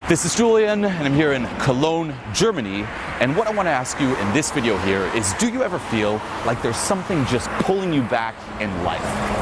This is Julien, and I'm here in Cologne, Germany, and what I want to ask you in this video here is, do you ever feel like there's something just pulling you back in life?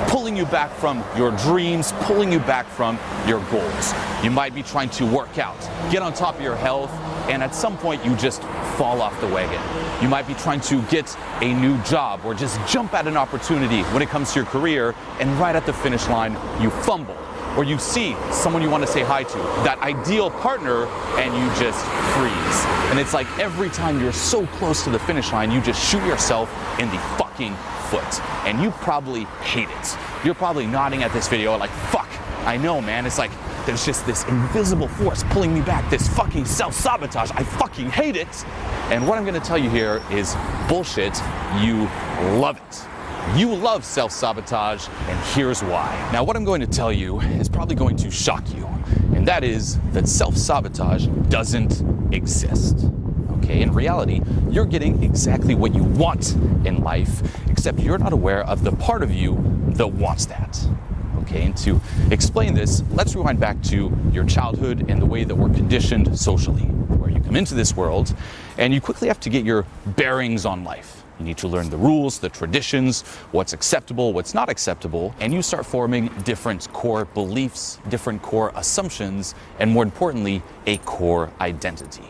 Pulling you back from your dreams, pulling you back from your goals. You might be trying to work out, get on top of your health, and at some point you just fall off the wagon. You might be trying to get a new job or just jump at an opportunity when it comes to your career, and right at the finish line, you fumble. Or you see someone you want to say hi to, that ideal partner, and you just freeze. And it's like every time you're so close to the finish line, you just shoot yourself in the fucking foot. And you probably hate it. You're probably nodding at this video like, fuck, I know, man. It's like there's just this invisible force pulling me back, this fucking self-sabotage. I fucking hate it. And what I'm gonna tell you here is bullshit. You love it. You love self-sabotage, and here's why. Now, what I'm going to tell you is probably going to shock you, and that is that self-sabotage doesn't exist. Okay, in reality, you're getting exactly what you want in life, except you're not aware of the part of you that wants that. Okay, and to explain this, let's rewind back to your childhood and the way that we're conditioned socially, where you come into this world and you quickly have to get your bearings on life. You need to learn the rules, the traditions, what's acceptable, what's not acceptable, and you start forming different core beliefs, different core assumptions, and more importantly, a core identity.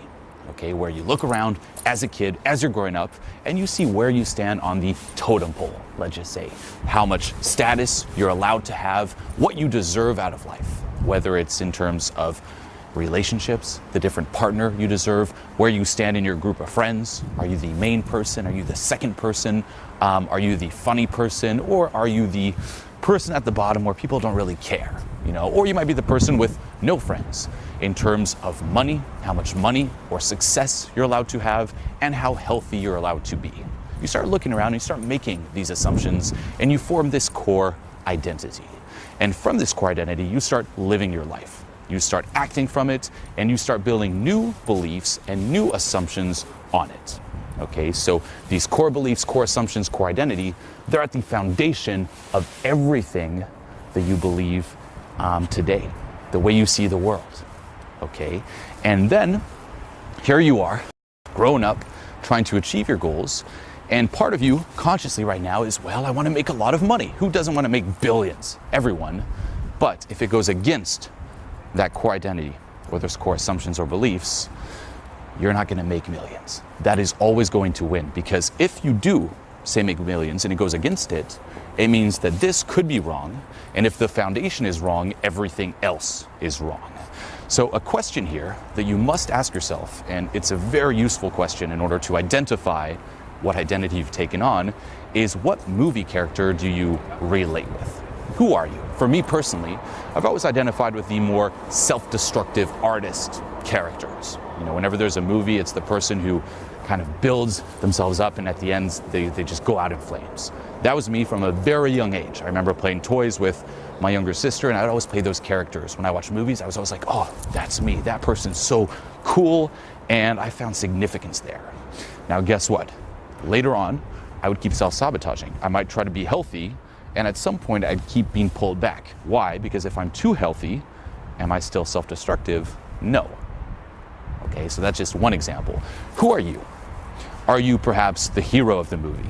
Okay, where you look around as a kid, as you're growing up, and you see where you stand on the totem pole, let's just say. How much status you're allowed to have, what you deserve out of life, whether it's in terms of relationships, the different partner you deserve, where you stand in your group of friends. Are you the main person? Are you the second person? Are you the funny person? Or are you the person at the bottom where people don't really care? You know, or you might be the person with no friends in terms of money, how much money or success you're allowed to have, and how healthy you're allowed to be. You start looking around and you start making these assumptions, and you form this core identity. And from this core identity, you start living your life. You start acting from it, and you start building new beliefs and new assumptions on it. Okay, so these core beliefs, core assumptions, core identity, they're at the foundation of everything that you believe today, the way you see the world. Okay, and then here you are, grown up, trying to achieve your goals, and part of you consciously right now is, well, I want to make a lot of money. Who doesn't want to make billions? Everyone. But if it goes against that core identity, whether it's core assumptions or beliefs, you're not going to make millions. That is always going to win, because if you do say make millions and it goes against it, it means that this could be wrong, and if the foundation is wrong, everything else is wrong. So a question here that you must ask yourself, and it's a very useful question in order to identify what identity you've taken on, is what movie character do you relate with? Who are you? For me personally, I've always identified with the more self-destructive artist characters. You know, whenever there's a movie, it's the person who kind of builds themselves up, and at the end, they just go out in flames. That was me from a very young age. I remember playing toys with my younger sister, and I'd always play those characters. When I watched movies, I was always like, oh, that's me. That person's so cool, and I found significance there. Now, guess what? Later on, I would keep self-sabotaging. I might try to be healthy, and at some point, I'd keep being pulled back. Why? Because if I'm too healthy, am I still self-destructive? No. Okay, so that's just one example. Who are you? Are you perhaps the hero of the movie?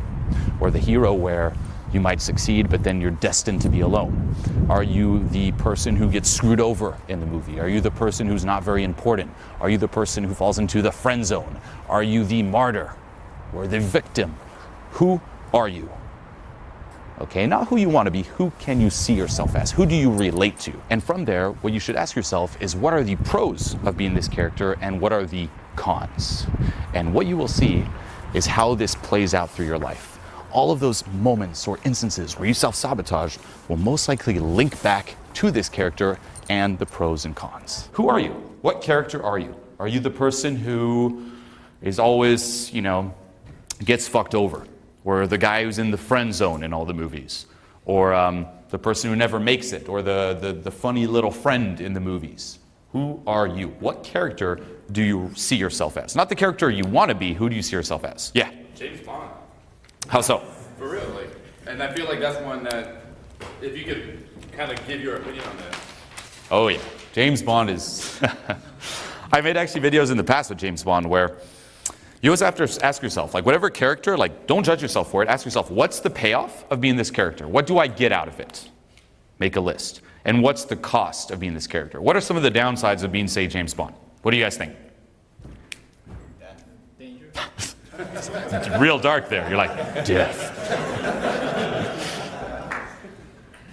Or the hero where you might succeed, but then you're destined to be alone? Are you the person who gets screwed over in the movie? Are you the person who's not very important? Are you the person who falls into the friend zone? Are you the martyr or the victim? Who are you? Okay, not who you want to be, who can you see yourself as? Who do you relate to? And from there, what you should ask yourself is, what are the pros of being this character and what are the cons? And what you will see is how this plays out through your life. All of those moments or instances where you self-sabotage will most likely link back to this character and the pros and cons. Who are you? What character are you? Are you the person who is always, gets fucked over? Or the guy who's in the friend zone in all the movies, or the person who never makes it, or the funny little friend in the movies? Who are you? What character do you see yourself as? Not the character you want to be, who do you see yourself as? Yeah? James Bond. How so? For real, and I feel like that's one that, if you could kind of give your opinion on that. Oh yeah, James Bond is, I made actually videos in the past with James Bond where you always have to ask yourself, like whatever character, like don't judge yourself for it. Ask yourself, what's the payoff of being this character? What do I get out of it? Make a list. And what's the cost of being this character? What are some of the downsides of being, say, James Bond? What do you guys think? Danger. It's real dark there. You're like, death.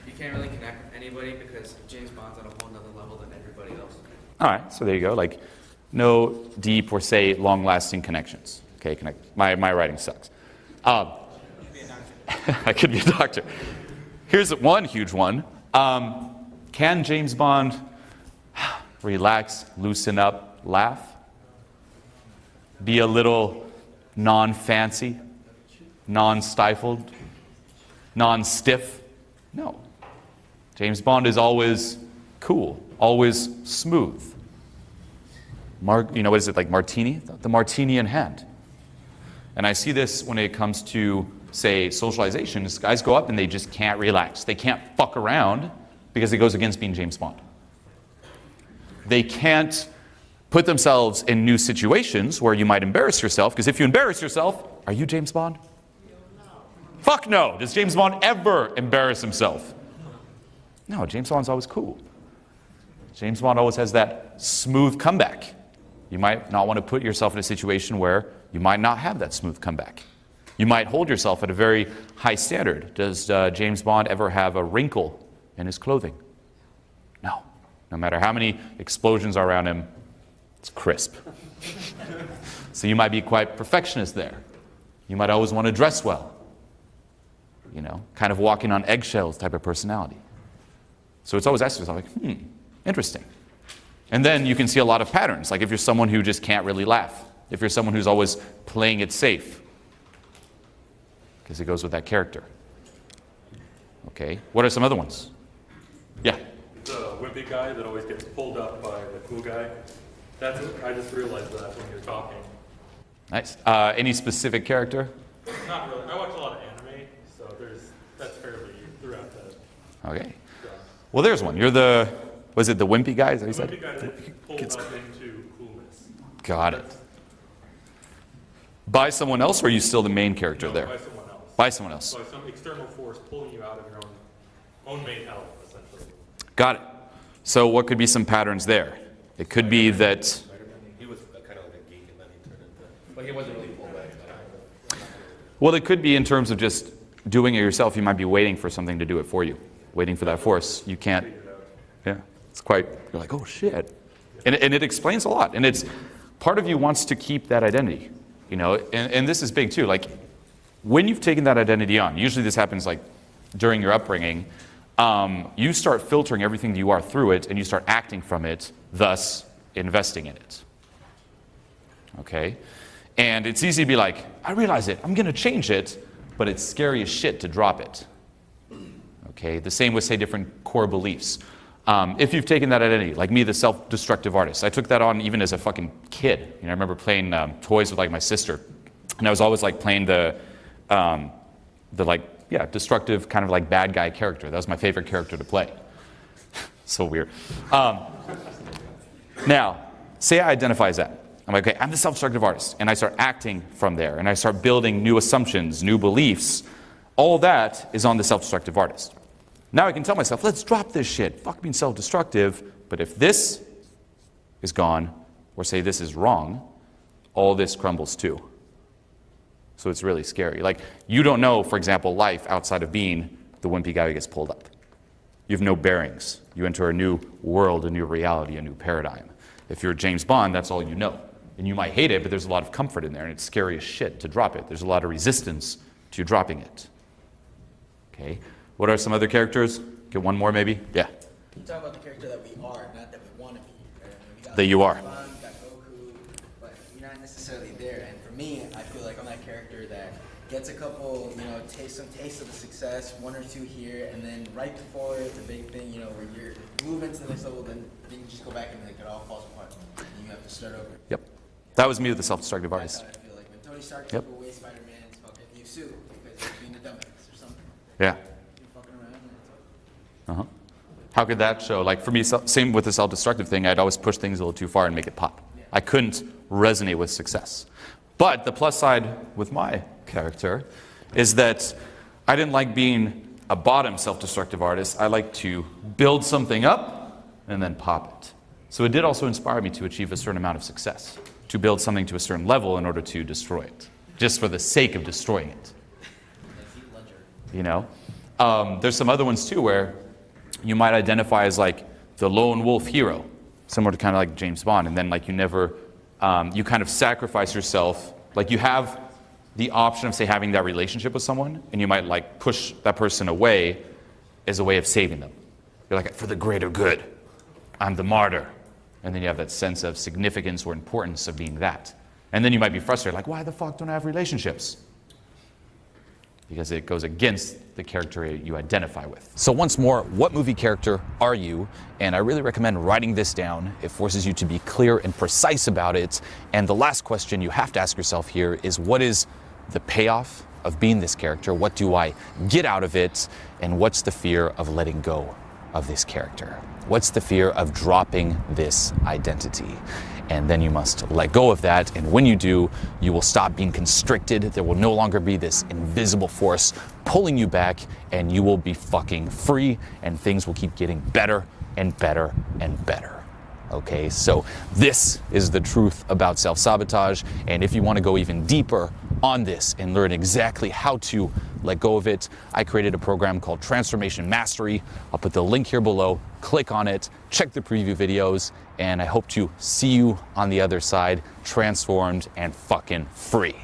You can't really connect with anybody because James Bond's on a whole nother level than everybody else. All right, so there you go. Like, no deep or, say, long-lasting connections. Okay, my writing sucks. I could be a doctor. Here's one huge one. Can James Bond relax, loosen up, laugh? Be a little non-fancy, non-stifled, non-stiff? No. James Bond is always cool, always smooth. What is it, like martini? The martini in hand. And I see this when it comes to, say, socialization. Guys go up and they just can't relax. They can't fuck around because it goes against being James Bond. They can't put themselves in new situations where you might embarrass yourself, because if you embarrass yourself, are you James Bond? No. Fuck no. Does James Bond ever embarrass himself? No, James Bond's always cool. James Bond always has that smooth comeback. You might not want to put yourself in a situation where you might not have that smooth comeback. You might hold yourself at a very high standard. Does James Bond ever have a wrinkle in his clothing? No. No matter how many explosions are around him, it's crisp. So you might be quite perfectionist there. You might always want to dress well. Kind of walking on eggshells type of personality. So it's always asking yourself, like, interesting. And then you can see a lot of patterns. Like if you're someone who just can't really laugh. If you're someone who's always playing it safe. Because it goes with that character. Okay, what are some other ones? Yeah? The wimpy guy that always gets pulled up by the cool guy. I just realized that when you're talking. Nice. Any specific character? Not really. I watch a lot of anime, so that's fairly throughout the... Okay. Well, there's one. You're the... Was it the wimpy guy? Is that what you said? The wimpy guy that pulls up into coolness. Got it. By someone else, or are you still the main character there? By someone else. By someone else. By some external force pulling you out of your own main element, essentially. Got it. So what could be some patterns there? It could be that... He was kind of like a geek and then he turned into... But he wasn't really pulled back. Well, it could be in terms of just doing it yourself. You might be waiting for something to do it for you. Waiting for that force. You can't... Yeah. It's quite... You're like, oh, shit. And it explains a lot. And it's... Part of you wants to keep that identity. And this is big, too. Like, when you've taken that identity on, usually this happens, like, during your upbringing, you start filtering everything that you are through it, and you start acting from it, thus investing in it. Okay? And it's easy to be like, I realize it, I'm going to change it, but it's scary as shit to drop it. Okay? The same with, say, different core beliefs. If you've taken that identity, like me, the self-destructive artist, I took that on even as a fucking kid. I remember playing toys with, like, my sister, and I was always, like, playing the destructive kind of like bad guy character. That was my favorite character to play. So weird. Now, say I identify as that. I'm like, okay, I'm the self-destructive artist. And I start acting from there. And I start building new assumptions, new beliefs. All that is on the self-destructive artist. Now I can tell myself, let's drop this shit. Fuck being self-destructive. But if this is gone, or say this is wrong, all this crumbles too. So it's really scary. Like, you don't know, for example, life outside of being the wimpy guy who gets pulled up. You have no bearings. You enter a new world, a new reality, a new paradigm. If you're James Bond, that's all you know. And you might hate it, but there's a lot of comfort in there, and it's scary as shit to drop it. There's a lot of resistance to you dropping it. Okay? What are some other characters? Get one more, maybe? Yeah. You talk about the character that we are, not that we want to be. Right? We got that you are. Fun, we got Goku, but you're not necessarily there. And for me, I feel like I'm that character that gets a couple, taste of the success, one or two here, and then right before it's a big thing, where you're moving to the next level, then you just go back and it all falls apart. And you have to start over. Yep. That was me with the self-destructive artist. That's how I feel like when Tony Stark took away Spider-Man's fucking new suit because he was being a dumbass or something. Yeah. Around, How could that show? Like for me, same with the self-destructive thing, I'd always push things a little too far and make it pop. yeah. I couldn't resonate with success. But the plus side with my character is that I didn't like being a bottom self-destructive artist. I like to build something up and then pop it. So it did also inspire me to achieve a certain amount of success, to build something to a certain level in order to destroy it, just for the sake of destroying it. You know? There's some other ones too where you might identify as like the lone wolf hero, similar to kind of like James Bond, and then like you never, you kind of sacrifice yourself, like you have the option of say having that relationship with someone, and you might like push that person away as a way of saving them. You're like, for the greater good, I'm the martyr. And then you have that sense of significance or importance of being that. And then you might be frustrated, like, why the fuck don't I have relationships? Because it goes against the character you identify with. So once more, what movie character are you? And I really recommend writing this down. It forces you to be clear and precise about it. And the last question you have to ask yourself here is, what is the payoff of being this character? What do I get out of it? And what's the fear of letting go of this character? What's the fear of dropping this identity? And then you must let go of that, and when you do, you will stop being constricted. There will no longer be this invisible force pulling you back, and you will be fucking free, and things will keep getting better and better and better. Okay, so this is the truth about self-sabotage, and if you want to go even deeper on this and learn exactly how to let go of it, I created a program called Transformation Mastery. I'll put the link here below. Click on it, check the preview videos, and I hope to see you on the other side, transformed and fucking free.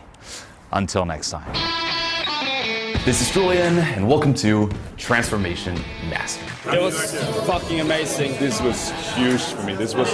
Until next time. This is Julien, and welcome to Transformation Mastery. It was fucking amazing. This was huge for me. This was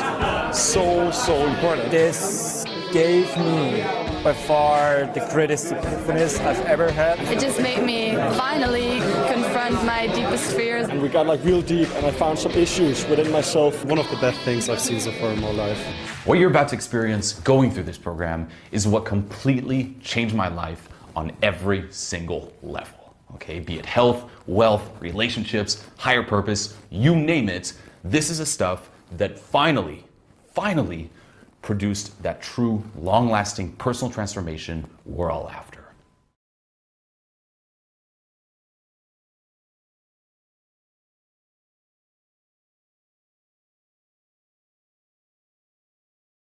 so important. This gave me by far the greatest epiphanies I've ever had. It just made me finally confront my deepest fears. And we got like real deep, and I found some issues within myself. One of the best things I've seen so far in my life. What you're about to experience going through this program is what completely changed my life on every single level. Okay, be it health, wealth, relationships, higher purpose, you name it. This is the stuff that finally produced that true, long-lasting personal transformation we're all after.